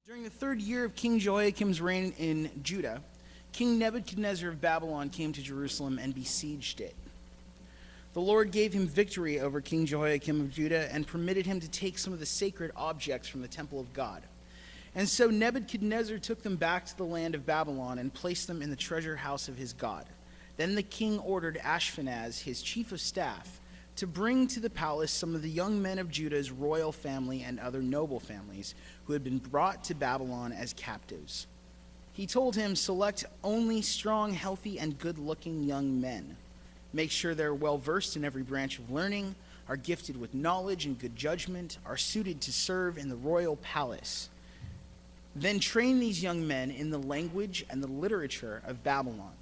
During the third year of King Jehoiakim's reign in Judah, King Nebuchadnezzar of Babylon came to Jerusalem and besieged it. The Lord gave him victory over King Jehoiakim of Judah and permitted him to take some of the sacred objects from the temple of God. And so Nebuchadnezzar took them back to the land of Babylon and placed them in the treasure house of his God. Then the king ordered Ashpenaz, his chief of staff, to bring to the palace some of the young men of Judah's royal family and other noble families who had been brought to Babylon as captives. He told him, "Select only strong, healthy, and good-looking young men. Make sure they're well-versed in every branch of learning, are gifted with knowledge and good judgment, are suited to serve in the royal palace. Then train these young men in the language and the literature of Babylon."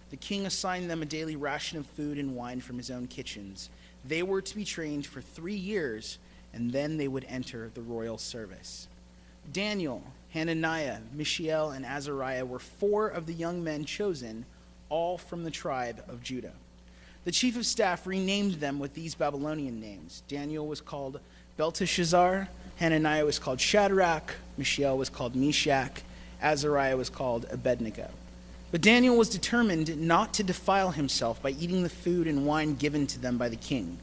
The king assigned them a daily ration of food and wine from his own kitchens. They were to be trained for 3 years, and then they would enter the royal service. Daniel, Hananiah, Mishael, and Azariah were 4 of the young men chosen, all from the tribe of Judah. The chief of staff renamed them with these Babylonian names. Daniel was called Belteshazzar, Hananiah was called Shadrach, Mishael was called Meshach, Azariah was called Abednego. But Daniel was determined not to defile himself by eating the food and wine given to them by the king.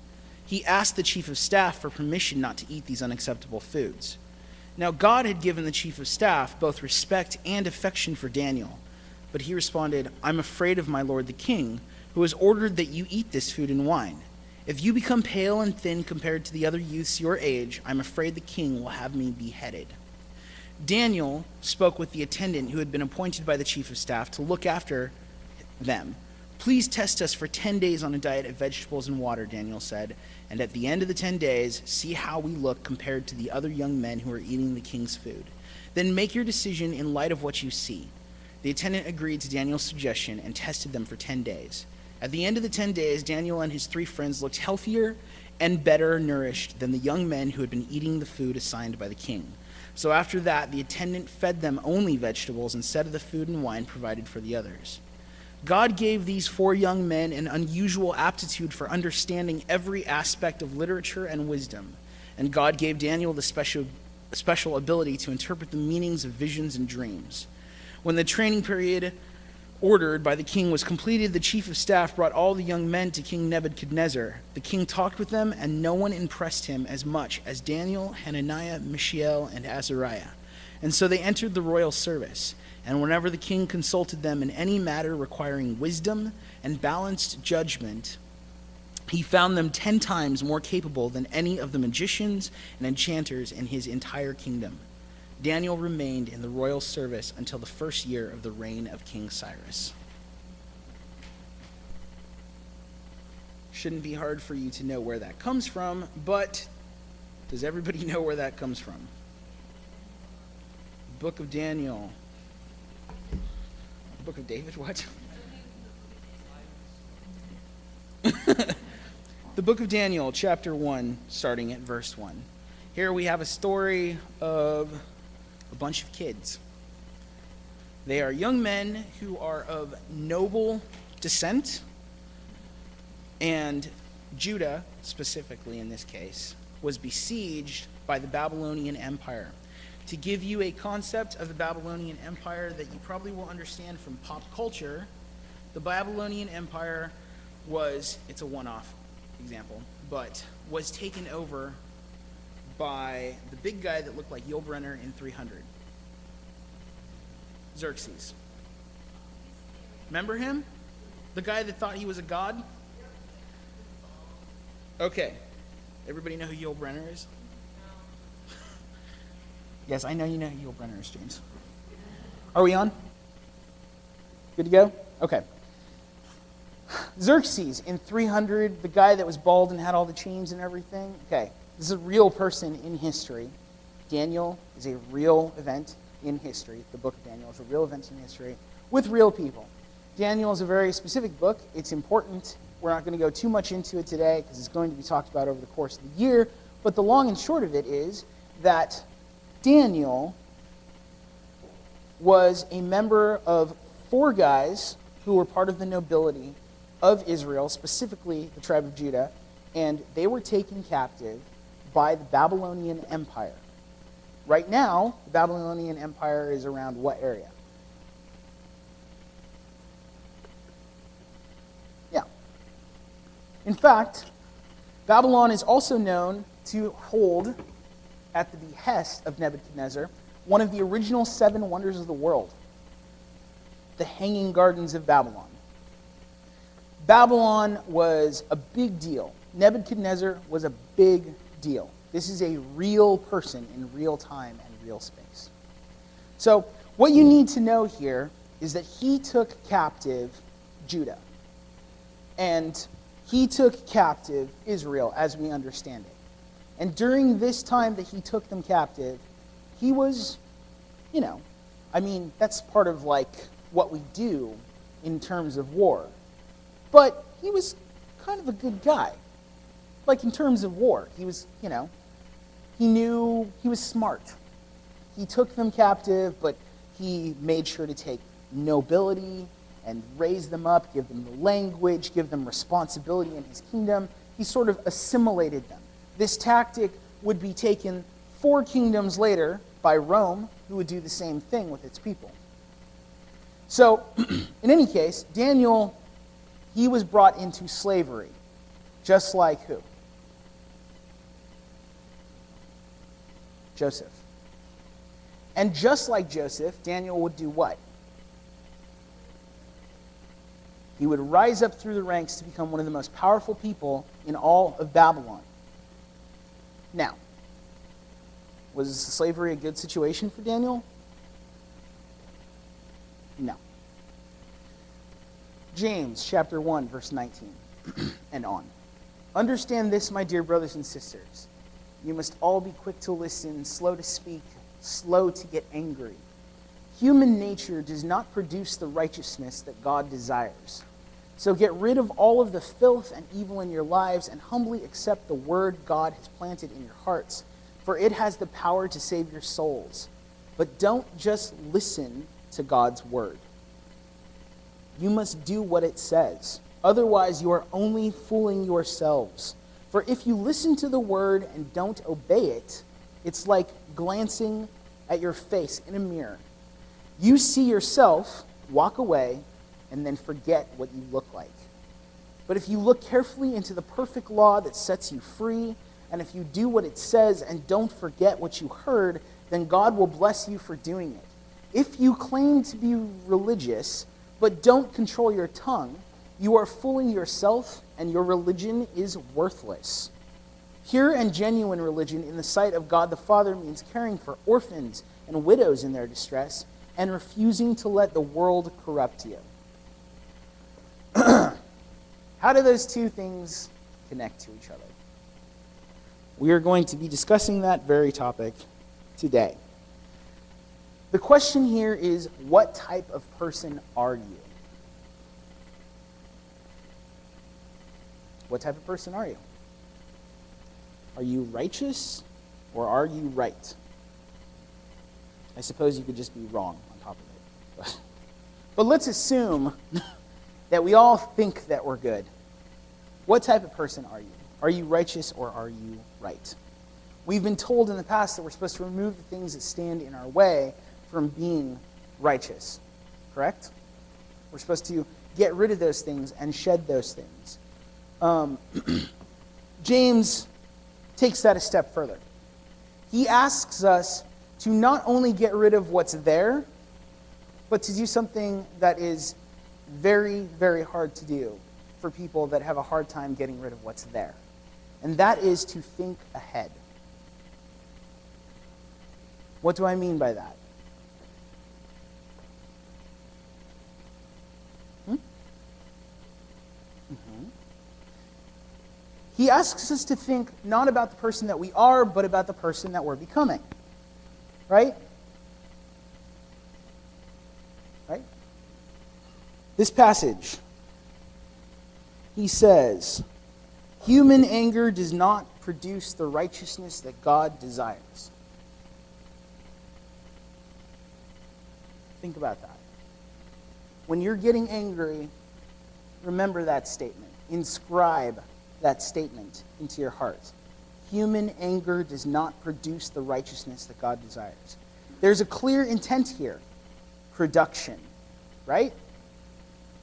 He asked the chief of staff for permission not to eat these unacceptable foods. Now God had given the chief of staff both respect and affection for Daniel. But he responded, "I'm afraid of my lord the king, who has ordered that you eat this food and wine. If you become pale and thin compared to the other youths your age, I'm afraid the king will have me beheaded." Daniel spoke with the attendant who had been appointed by the chief of staff to look after them. "Please test us for 10 days on a diet of vegetables and water," Daniel said, "and at the end of the 10 days, see how we look compared to the other young men who are eating the king's food. Then make your decision in light of what you see." The attendant agreed to Daniel's suggestion and tested them for 10 days. At the end of the 10 days, Daniel and his 3 friends looked healthier and better nourished than the young men who had been eating the food assigned by the king. So after that, the attendant fed them only vegetables instead of the food and wine provided for the others. God gave these 4 young men an unusual aptitude for understanding every aspect of literature and wisdom. And God gave Daniel the special ability to interpret the meanings of visions and dreams. When the training period ordered by the king was completed, the chief of staff brought all the young men to King Nebuchadnezzar. The king talked with them, and no one impressed him as much as Daniel, Hananiah, Mishael, and Azariah. And so they entered the royal service. And whenever the king consulted them in any matter requiring wisdom and balanced judgment, he found them 10 times more capable than any of the magicians and enchanters in his entire kingdom. Daniel remained in the royal service until the first year of the reign of King Cyrus. Shouldn't be hard for you to know where that comes from, but does everybody know where that comes from? Book of Daniel. Book of David, what? The book of Daniel, chapter 1, starting at verse 1. Here we have a story of a bunch of kids. They are young men who are of noble descent, and Judah, specifically in this case, was besieged by the Babylonian Empire. To give you a concept of the Babylonian Empire that you probably will understand from pop culture, the Babylonian Empire was, it's a one-off example, but was taken over by the big guy that looked like Yul Brynner in 300. Xerxes. Remember him? The guy that thought he was a god? Okay. Everybody know who Yul Brynner is? Yes, I know you know who Yul Brynner is, James. Are we on? Good to go? Okay. Xerxes in 300, the guy that was bald and had all the chains and everything. Okay. This is a real person in history. Daniel is a real event in history. The book of Daniel is a real event in history with real people. Daniel is a very specific book. It's important. We're not going to go too much into it today because it's going to be talked about over the course of the year. But the long and short of it is that Daniel was a member of 4 guys who were part of the nobility of Israel, specifically the tribe of Judah, and they were taken captive by the Babylonian Empire. right now, the Babylonian Empire is around what area? Yeah. In fact, Babylon is also known to hold, at the behest of Nebuchadnezzar, one of the original 7 wonders of the world, the Hanging Gardens of Babylon. Babylon was a big deal. Nebuchadnezzar was a big deal. This is a real person in real time and real space. So what you need to know here is that he took captive Judah. And he took captive Israel as we understand it. And during this time that he took them captive, he was, that's part of like what we do in terms of war. But he was kind of a good guy. Like in terms of war, he was, he knew, he was smart. He took them captive, but he made sure to take nobility and raise them up, give them the language, give them responsibility in his kingdom. He sort of assimilated them. This tactic would be taken 4 kingdoms later by Rome, who would do the same thing with its people. So, in any case, Daniel, he was brought into slavery, just like who? Joseph. And just like Joseph, Daniel would do what? He would rise up through the ranks to become one of the most powerful people in all of Babylon. Now, was slavery a good situation for Daniel? No. James chapter 1, verse 19 and on. Understand this, my dear brothers and sisters. You must all be quick to listen, slow to speak, slow to get angry. Human nature does not produce the righteousness that God desires. So get rid of all of the filth and evil in your lives and humbly accept the word God has planted in your hearts, for it has the power to save your souls. But don't just listen to God's word. You must do what it says. Otherwise, you are only fooling yourselves. For if you listen to the word and don't obey it, it's like glancing at your face in a mirror. You see yourself, walk away, and then forget what you look like. But if you look carefully into the perfect law that sets you free, and if you do what it says and don't forget what you heard, then God will bless you for doing it. If you claim to be religious, but don't control your tongue, you are fooling yourself, and your religion is worthless. Pure and genuine religion in the sight of God the Father means caring for orphans and widows in their distress, and refusing to let the world corrupt you. How do those two things connect to each other? We are going to be discussing that very topic today. The question here is, what type of person are you? What type of person are you? Are you righteous or are you right? I suppose you could just be wrong on top of it. But let's assume that we all think that we're good. What type of person are you? Are you righteous or are you right? We've been told in the past that we're supposed to remove the things that stand in our way from being righteous. Correct? We're supposed to get rid of those things and shed those things. James takes that a step further. He asks us to not only get rid of what's there, but to do something that is very, very hard to do for people that have a hard time getting rid of what's there. And that is to think ahead. What do I mean by that? He asks us to think not about the person that we are, but about the person that we're becoming. Right? Right? This passage, he says, human anger does not produce the righteousness that God desires. Think about that. When you're getting angry, remember that statement. Inscribe that statement into your heart. human anger does not produce the righteousness that God desires. There's a clear intent here. Production, right?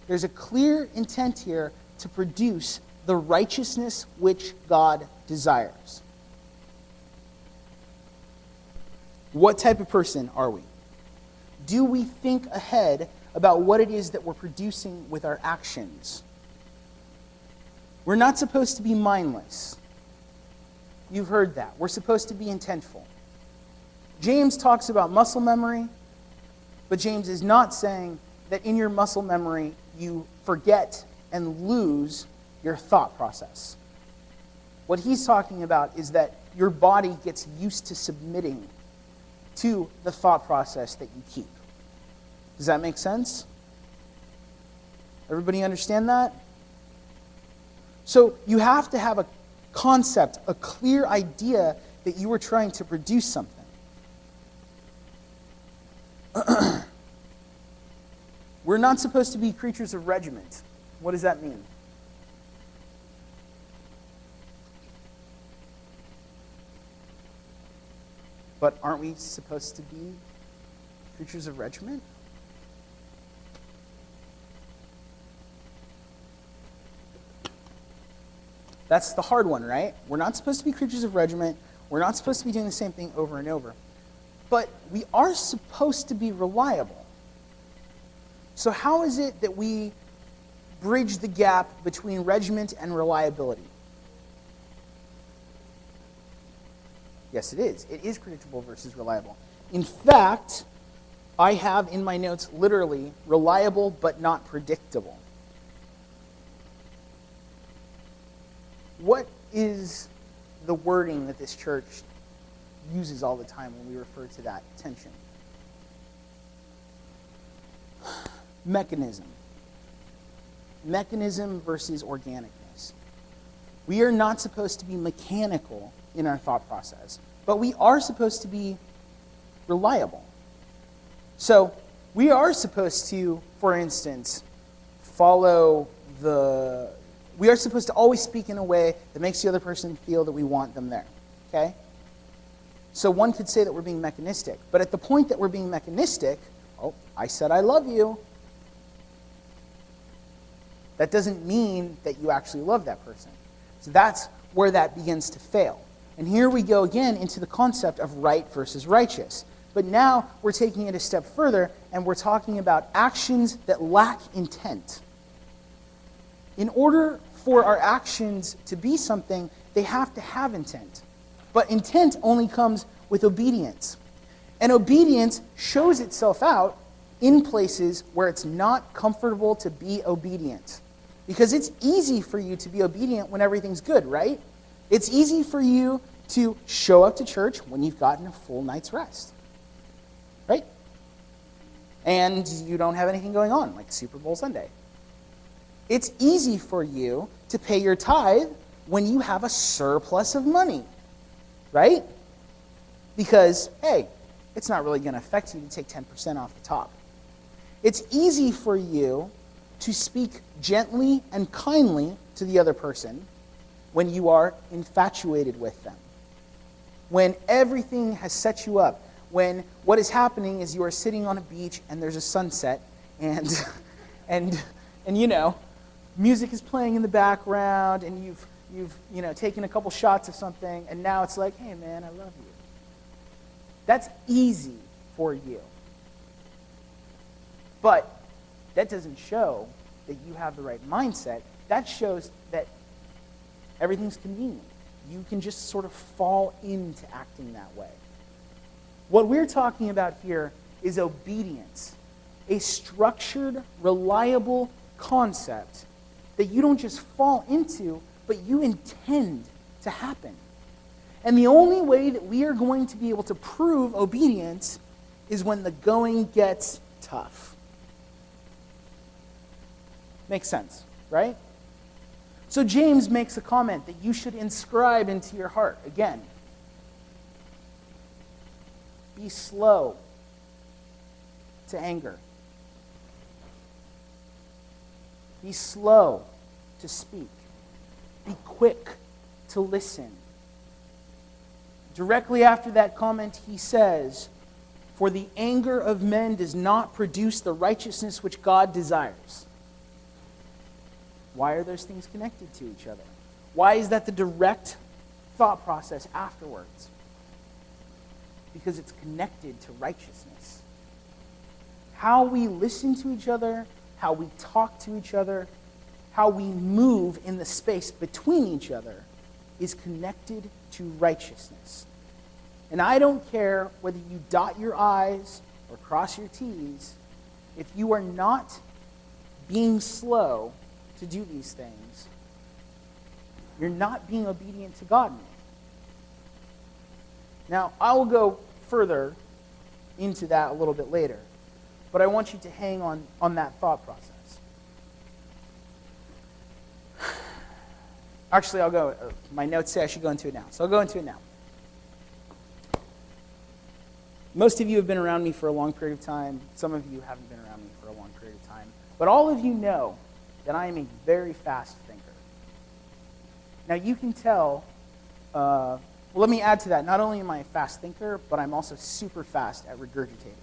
There's a clear intent here to produce the righteousness which God desires. What type of person are we? Do we think ahead about what it is that we're producing with our actions? We're not supposed to be mindless. You've heard that. We're supposed to be intentful. James talks about muscle memory, but James is not saying that in your muscle memory you forget and lose your thought process. What he's talking about is that your body gets used to submitting to the thought process that you keep. Does that make sense? Everybody understand that? So you have to have a concept, a clear idea that you are trying to produce something. We're not supposed to be creatures of regiment. What does that mean? But aren't we supposed to be creatures of regiment? That's the hard one, right? We're not supposed to be creatures of regiment. We're not supposed to be doing the same thing over and over. But we are supposed to be reliable. So how is it that we bridge the gap between regiment and reliability? Yes, it is. It is predictable versus reliable. In fact, I have in my notes literally reliable but not predictable. What is the wording that this church uses all the time when we refer to that tension? Mechanism. Mechanism versus organicness. We are not supposed to be mechanical in our thought process, but we are supposed to be reliable. So we are supposed to, for instance, we are supposed to always speak in a way that makes the other person feel that we want them there. Okay? So one could say that we're being mechanistic, but at the point that we're being mechanistic, I said I love you. That doesn't mean that you actually love that person. So that's where that begins to fail. And here we go again into the concept of right versus righteous. But now we're taking it a step further, and we're talking about actions that lack intent. In order for our actions to be something, they have to have intent. But intent only comes with obedience. And obedience shows itself out in places where it's not comfortable to be obedient. Because it's easy for you to be obedient when everything's good, right? It's easy for you to show up to church when you've gotten a full night's rest, right? And you don't have anything going on, like Super Bowl Sunday. It's easy for you to pay your tithe when you have a surplus of money, right? Because, hey, it's not really going to affect you to take 10% off the top. It's easy for you to speak gently and kindly to the other person when you are infatuated with them. When everything has set you up. When what is happening is you are sitting on a beach and there's a sunset and you know, music is playing in the background and you've taken a couple shots of something and now it's like, hey man, I love you. That's easy for you. But that doesn't show that you have the right mindset. That shows that everything's convenient. You can just sort of fall into acting that way. What we're talking about here is obedience, a structured, reliable concept that you don't just fall into, but you intend to happen. And the only way that we are going to be able to prove obedience is when the going gets tough. Makes sense, right? So James makes a comment that you should inscribe into your heart. Again, be slow to anger. Be slow to speak. Be quick to listen. Directly after that comment, he says, "For the anger of men does not produce the righteousness which God desires." Why are those things connected to each other? Why is that the direct thought process afterwards? Because it's connected to righteousness. How we listen to each other, how we talk to each other, how we move in the space between each other is connected to righteousness. And I don't care whether you dot your I's or cross your T's, if you are not being slow to do these things, you're not being obedient to God. Now, I will go further into that a little bit later, but I want you to hang on that thought process. Actually, I'll go. My notes say I should go into it now, so I'll go into it now. Most of you have been around me for a long period of time. Some of you haven't been around me for a long period of time. But all of you know that I am a very fast thinker. Now, you can tell, well, let me add to that. Not only am I a fast thinker, but I'm also super fast at regurgitating.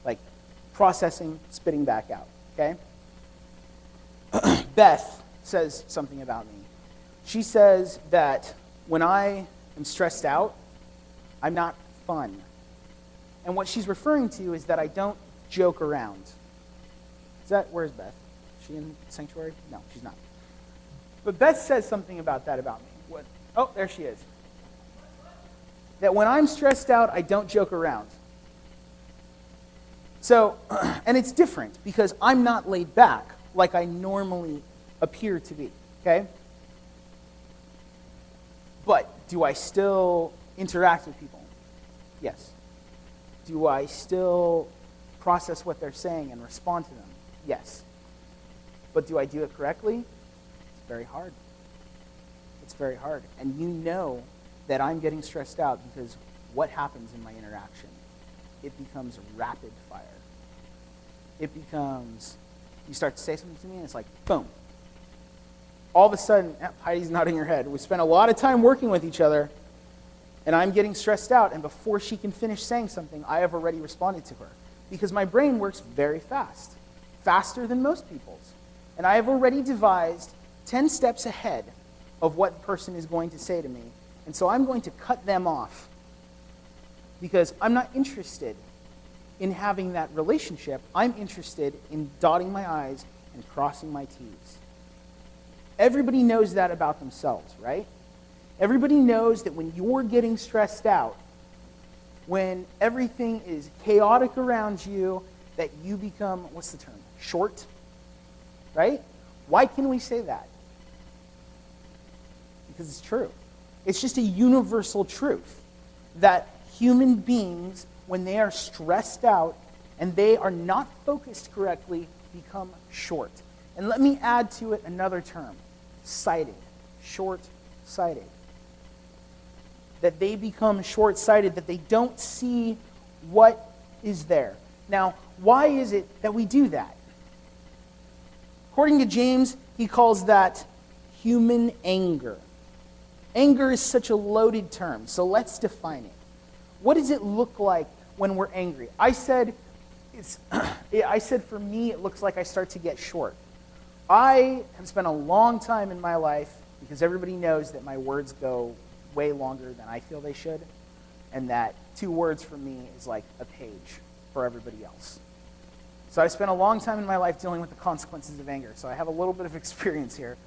Like processing, spitting back out, okay? Beth says something about me. She says that when I am stressed out, I'm not fun. And what she's referring to is that I don't joke around. Where's Beth? Is she in Sanctuary? No, she's not. But Beth says something about that about me. What? Oh, there she is. That when I'm stressed out, I don't joke around. So, and it's different because I'm not laid back like I normally appear to be, okay? But do I still interact with people? Yes. Do I still process what they're saying and respond to them? Yes. But do I do it correctly? It's very hard. It's very hard. And you know that I'm getting stressed out because what happens in my interaction? It becomes rapid fire. It becomes, you start to say something to me and it's like, boom. All of a sudden, Heidi's nodding her head. We spent a lot of time working with each other, and I'm getting stressed out, and before she can finish saying something, I have already responded to her. Because my brain works very fast, faster than most people's. And I have already devised 10 steps ahead of what the person is going to say to me. And so I'm going to cut them off because I'm not interested in having that relationship. I'm interested in dotting my I's and crossing my T's. Everybody knows that about themselves, right? Everybody knows that when you're getting stressed out, when everything is chaotic around you, that you become, what's the term? Short, right? Why can we say that? Because it's true. It's just a universal truth that human beings, when they are stressed out and they are not focused correctly, become short. And let me add to it another term, sighted, short-sighted. That they become short-sighted, that they don't see what is there. Now, why is it that we do that? According to James, he calls that human anger. Anger is such a loaded term, so let's define it. What does it look like when we're angry? I said for me, it looks like I start to get short. I have spent a long time in my life, because everybody knows that my words go way longer than I feel they should, and that 2 words for me is like a page for everybody else. So I spent a long time in my life dealing with the consequences of anger, so I have a little bit of experience here,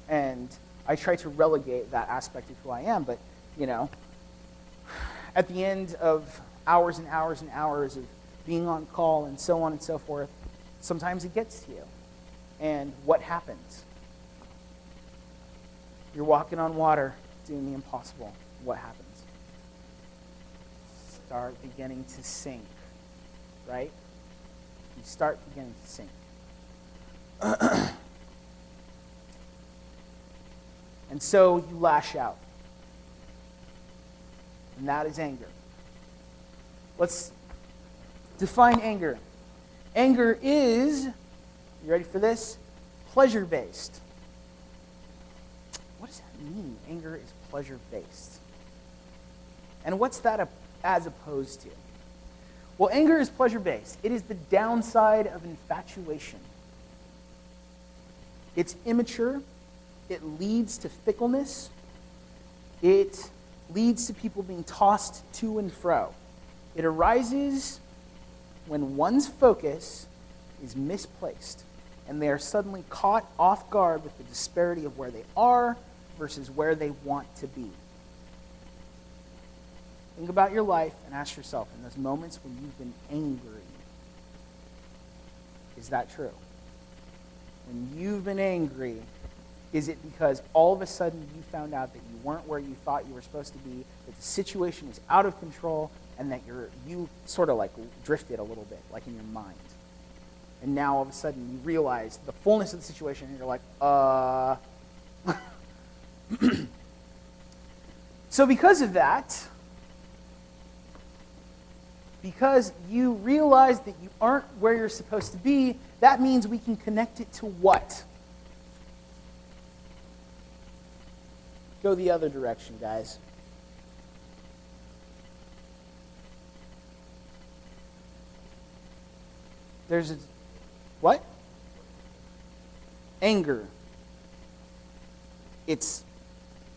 and I try to relegate that aspect of who I am, but, you know, at the end of hours and hours and hours of being on call and so on and so forth, sometimes it gets to you. And what happens? You're walking on water, doing the impossible. What happens? Start beginning to sink, right? You start beginning to sink. And so you lash out. And that is anger. Let's define anger. Anger is, you ready for this? Pleasure-based. What does that mean? Anger is pleasure-based. And what's that as opposed to? Well, anger is pleasure-based. It is the downside of infatuation. It's immature. It leads to fickleness. It leads to people being tossed to and fro. It arises when one's focus is misplaced, and they are suddenly caught off guard with the disparity of where they are versus where they want to be. Think about your life and ask yourself, in those moments when you've been angry, is that true? When you've been angry, is it because all of a sudden you found out that you weren't where you thought you were supposed to be, that the situation is out of control, and that you sort of like drifted a little bit, like in your mind? And now all of a sudden you realize the fullness of the situation, and you're like, So because of that, because you realize that you aren't where you're supposed to be, that means we can connect it to what? Go the other direction, guys. There's a, what? Anger. It's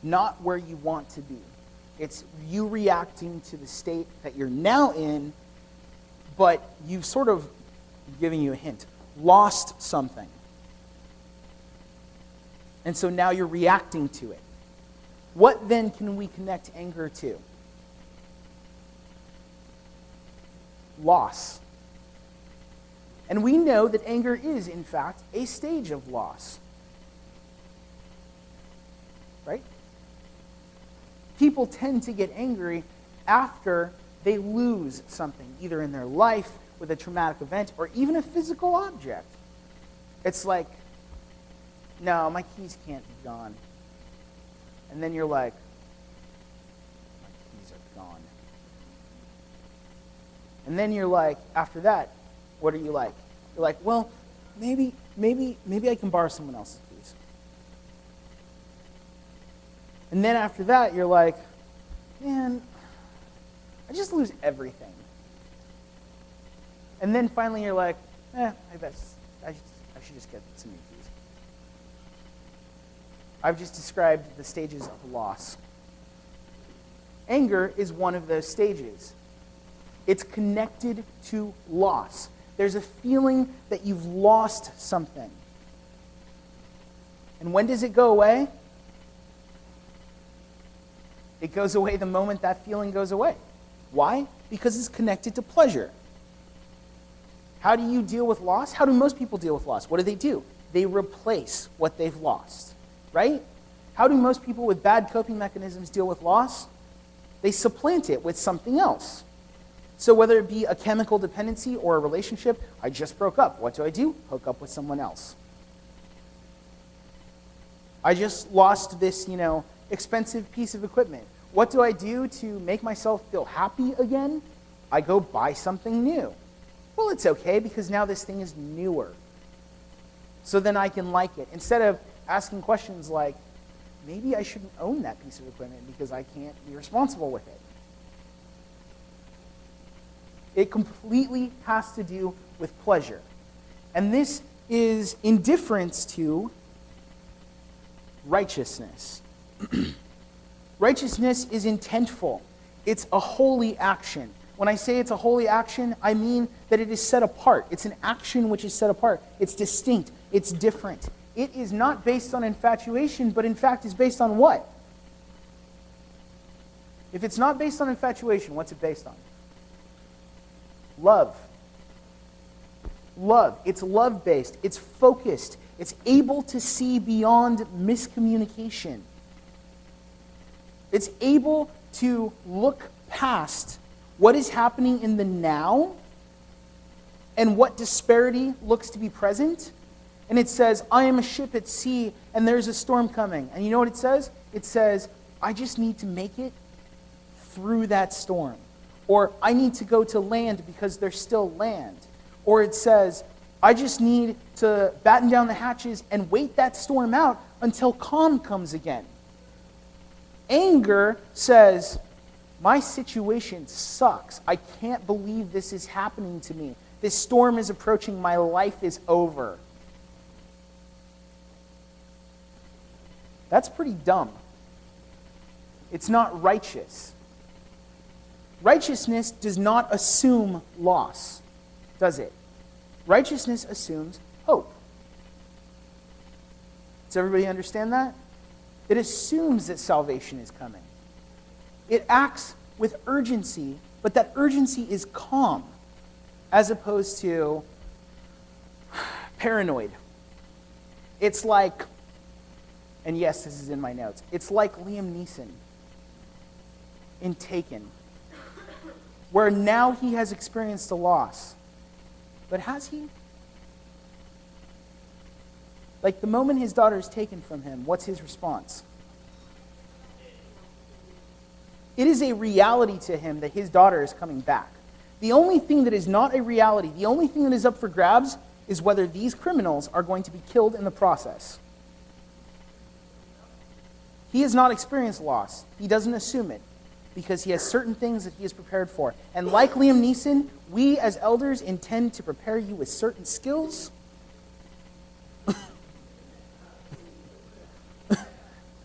not where you want to be. It's you reacting to the state that you're now in, but you've sort of, I'm giving you a hint, lost something. And so now you're reacting to it. What then can we connect anger to? Loss. And we know that anger is, in fact, a stage of loss. Right? People tend to get angry after they lose something, either in their life, with a traumatic event, or even a physical object. It's like, no, my keys can't be gone. And then you're like, my keys are gone. And then you're like, after that, what are you like? You're like, well, maybe I can borrow someone else's keys. And then after that, you're like, man, I just lose everything. And then finally you're like, I should just get some new keys. I've just described the stages of loss. Anger is one of those stages. It's connected to loss. There's a feeling that you've lost something. And when does it go away? It goes away the moment that feeling goes away. Why? Because it's connected to pleasure. How do you deal with loss? How do most people deal with loss? What do? They replace what they've lost, right? How do most people with bad coping mechanisms deal with loss? They supplant it with something else. So whether it be a chemical dependency or a relationship, I just broke up. What do? Hook up with someone else. I just lost this, expensive piece of equipment. What do I do to make myself feel happy again? I go buy something new. Well, it's okay because now this thing is newer. So then I can like it. Instead of asking questions like, maybe I shouldn't own that piece of equipment because I can't be responsible with it. It completely has to do with pleasure. And this is indifference to righteousness. Righteousness is intentful. It's a holy action. When I say it's a holy action, I mean that it is set apart. It's an action which is set apart. It's distinct. It's different. It is not based on infatuation, but in fact is based on what? If it's not based on infatuation, what's it based on? Love. Love. It's love-based. It's focused. It's able to see beyond miscommunication. It's able to look past what is happening in the now and what disparity looks to be present. And it says, I am a ship at sea and there's a storm coming. And you know what it says? It says, I just need to make it through that storm. Or I need to go to land because there's still land. Or it says, I just need to batten down the hatches and wait that storm out until calm comes again. Anger says, My situation sucks. I can't believe this is happening to me. This storm is approaching. My life is over. That's pretty dumb. It's not righteous. Righteousness does not assume loss, does it? Righteousness assumes hope. Does everybody understand that? It assumes that salvation is coming. It acts with urgency, but that urgency is calm, as opposed to paranoid. It's like, and yes, this is in my notes, it's like Liam Neeson in Taken, where now he has experienced a loss. But has he? Like the moment his daughter is taken from him, what's his response? It is a reality to him that his daughter is coming back. The only thing that is not a reality, the only thing that is up for grabs, is whether these criminals are going to be killed in the process. He has not experienced loss. He doesn't assume it, because he has certain things that he is prepared for. And like Liam Neeson, we as elders intend to prepare you with certain skills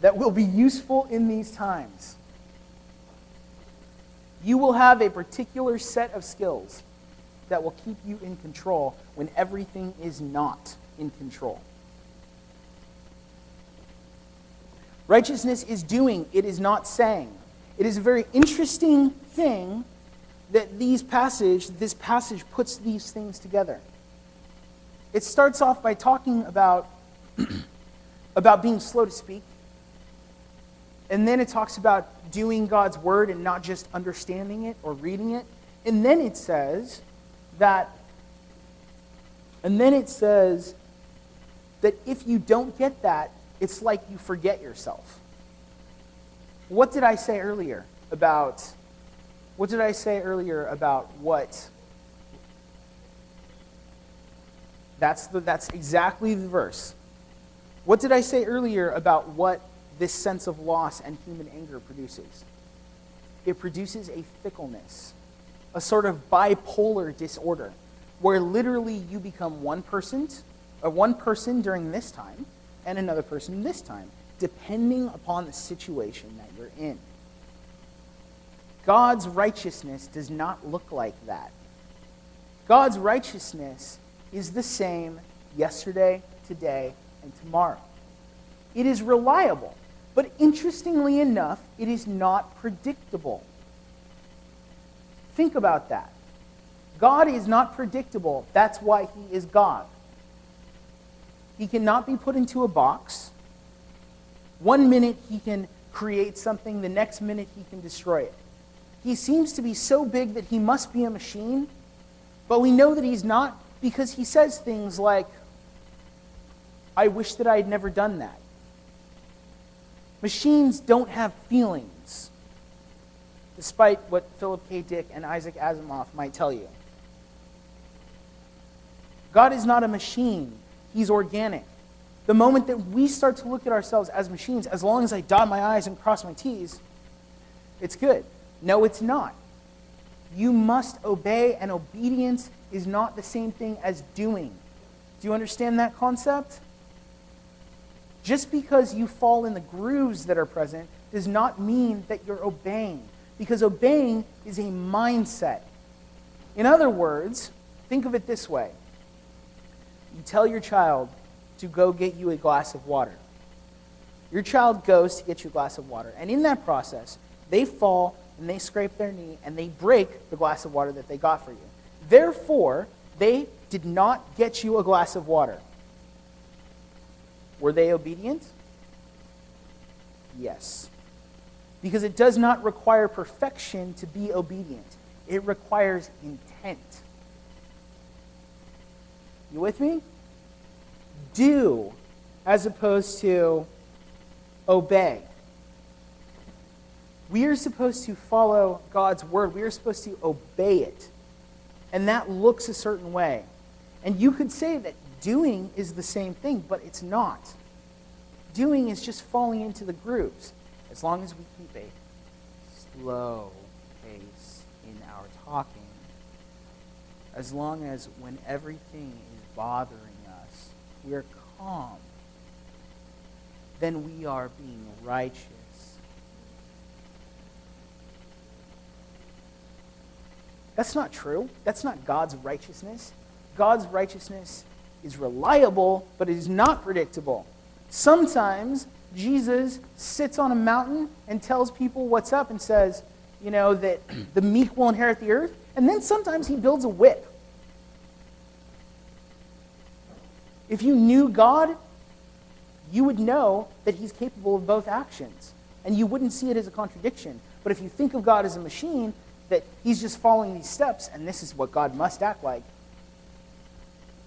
that will be useful in these times. You will have a particular set of skills that will keep you in control when everything is not in control. Righteousness is doing, it is not saying. It is a very interesting thing that this passage puts these things together. It starts off by talking about, about being slow to speak. And then it talks about doing God's word and not just understanding it or reading it. And then it says that if you don't get that, it's like you forget yourself. What did I say earlier about what? That's exactly the verse. What did I say earlier about what this sense of loss and human anger produces? It produces a fickleness, a sort of bipolar disorder, where literally you become one person during this time and another person this time, depending upon the situation that you're in. God's righteousness does not look like that. God's righteousness is the same yesterday, today, and tomorrow. It is reliable, but interestingly enough, it is not predictable. Think about that. God is not predictable. That's why he is God. He cannot be put into a box. One minute he can create something, the next minute he can destroy it. He seems to be so big that he must be a machine, but we know that he's not because he says things like, I wish that I had never done that. Machines don't have feelings, despite what Philip K. Dick and Isaac Asimov might tell you. God is not a machine. He's organic. The moment that we start to look at ourselves as machines, as long as I dot my I's and cross my T's, it's good. No, it's not. You must obey, and obedience is not the same thing as doing. Do you understand that concept? Just because you fall in the grooves that are present does not mean that you're obeying, because obeying is a mindset. In other words, think of it this way. You tell your child to go get you a glass of water. Your child goes to get you a glass of water, and in that process, they fall and they scrape their knee and they break the glass of water that they got for you. Therefore, they did not get you a glass of water. Were they obedient? Yes. Because it does not require perfection to be obedient. It requires intent. You with me? Do as opposed to obey. We are supposed to follow God's word. We are supposed to obey it. And that looks a certain way. And you could say that doing is the same thing, but it's not. Doing is just falling into the grooves, as long as we keep a slow talking, as long as when everything is bothering us, we're calm, then we are being righteous. That's not true. That's not God's righteousness. God's righteousness is reliable, but it is not predictable. Sometimes Jesus sits on a mountain and tells people what's up and says, that the meek will inherit the earth. And then sometimes he builds a whip. If you knew God, you would know that he's capable of both actions. And you wouldn't see it as a contradiction. But if you think of God as a machine, that he's just following these steps, and this is what God must act like,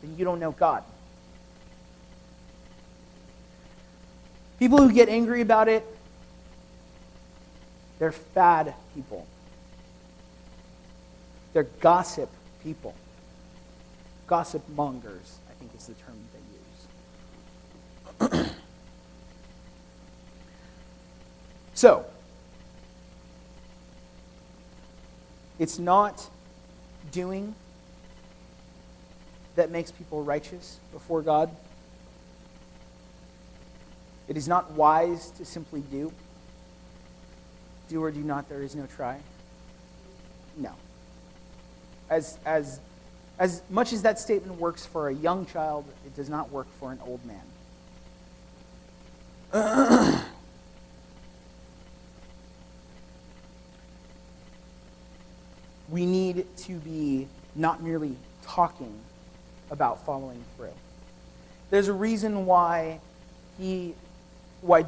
then you don't know God. People who get angry about it, they're fad people. They're gossip people. Gossip mongers, I think is the term they use. So, it's not doing that makes people righteous before God. It is not wise to simply do. Do or do not, there is no try. No. As much as that statement works for a young child, it does not work for an old man. We need to be not merely talking about following through. There's a reason why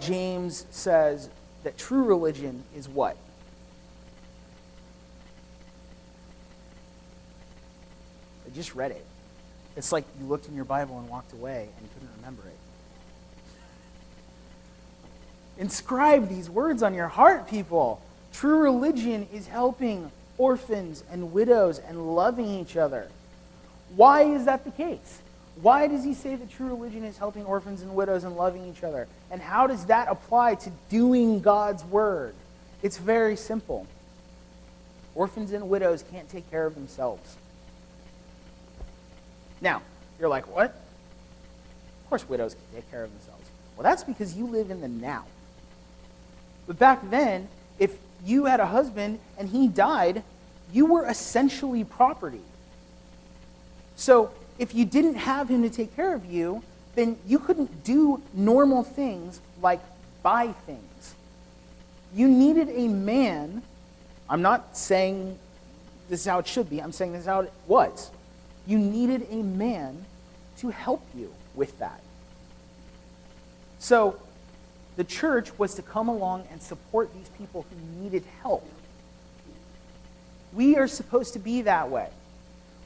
James says that true religion is what? I just read it. It's like you looked in your Bible and walked away and couldn't remember it. Inscribe these words on your heart, people. True religion is helping orphans and widows and loving each other. Why is that the case? Why does he say that true religion is helping orphans and widows and loving each other? And how does that apply to doing God's word? It's very simple. Orphans and widows can't take care of themselves. Now, you're like, what? Of course widows can take care of themselves. Well, that's because you live in the now. But back then, if you had a husband and he died, you were essentially property. So if you didn't have him to take care of you, then you couldn't do normal things like buy things. You needed a man. I'm not saying this is how it should be. I'm saying this is how it was. You needed a man to help you with that. So the church was to come along and support these people who needed help. We are supposed to be that way.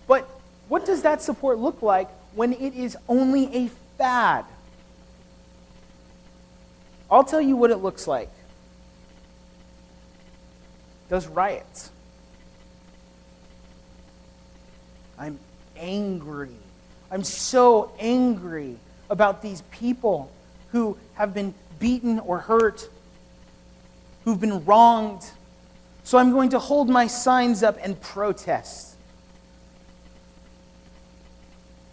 But what does that support look like when it is only a fad? I'll tell you what it looks like. Those riots. I'm angry. I'm so angry about these people who have been beaten or hurt, who've been wronged. So I'm going to hold my signs up and protest.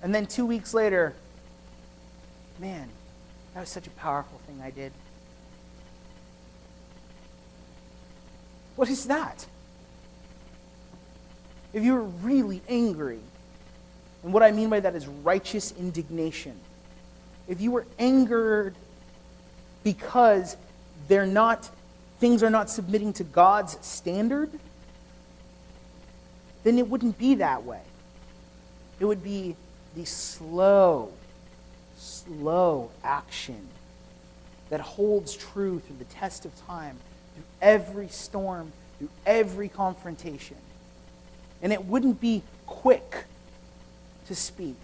And then 2 weeks later, man, that was such a powerful thing I did. What is that? If you're really angry, and what I mean by that is righteous indignation. If you were angered because things are not submitting to God's standard, then it wouldn't be that way. It would be the slow action that holds true through the test of time, through every storm, through every confrontation. And it wouldn't be quick to speak.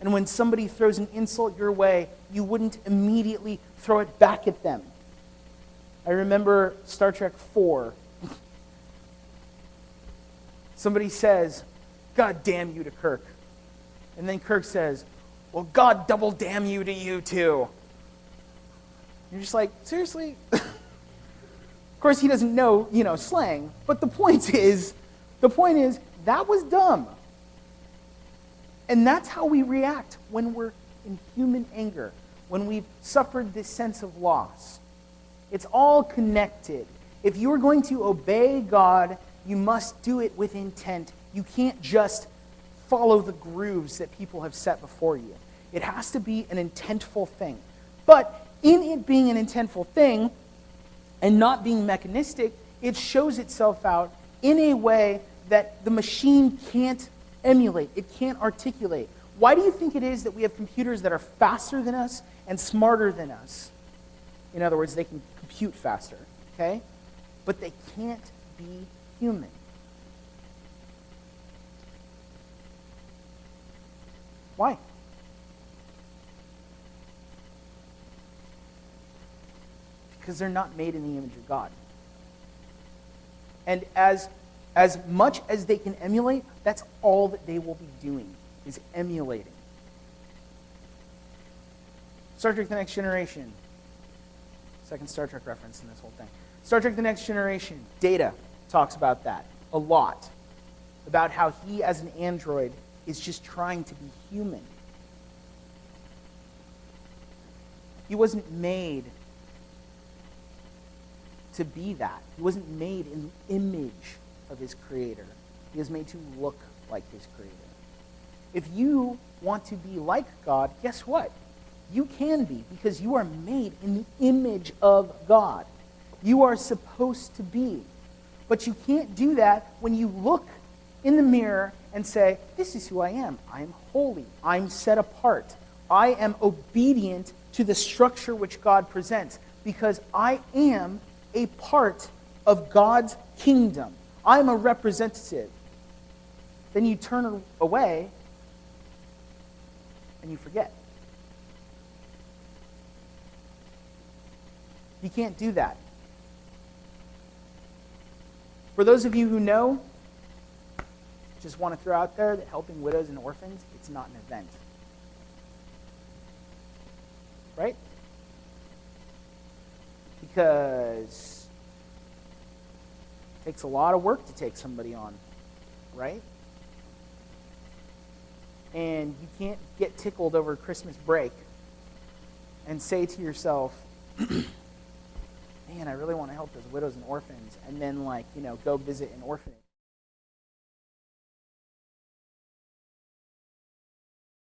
And when somebody throws an insult your way, you wouldn't immediately throw it back at them. I remember Star Trek 4. Somebody says, "God damn you" to Kirk. And then Kirk says, "Well, God double damn you to you too." You're just like, seriously? Of course, he doesn't know, slang. But the point is, The point is, that was dumb. And that's how we react when we're in human anger, when we've suffered this sense of loss. It's all connected. If you're going to obey God, you must do it with intent. You can't just follow the grooves that people have set before you. It has to be an intentful thing. But in it being an intentful thing and not being mechanistic, it shows itself out in a way that the machine can't emulate. It can't articulate. Why do you think it is that we have computers that are faster than us and smarter than us? In other words, they can compute faster, okay? But they can't be human. Why? Because they're not made in the image of God. And as much as they can emulate, that's all that they will be doing, is emulating. Star Trek The Next Generation. Second Star Trek reference in this whole thing. Star Trek The Next Generation. Data talks about that a lot. About how he, as an android, is just trying to be human. He wasn't made to be that. He wasn't made in the image of his creator. He was made to look like his creator. If you want to be like God, guess what? You can be, because you are made in the image of God. You are supposed to be. But you can't do that when you look in the mirror and say, this is who I am. I am holy. I'm set apart. I am obedient to the structure which God presents, because I am a part of God's kingdom. I'm a representative. Then you turn away and you forget. You can't do that. For those of you who know, just want to throw out there that helping widows and orphans, it's not an event. Right? Because it takes a lot of work to take somebody on, right? And you can't get tickled over Christmas break and say to yourself, man, I really want to help those widows and orphans, and then, go visit an orphanage.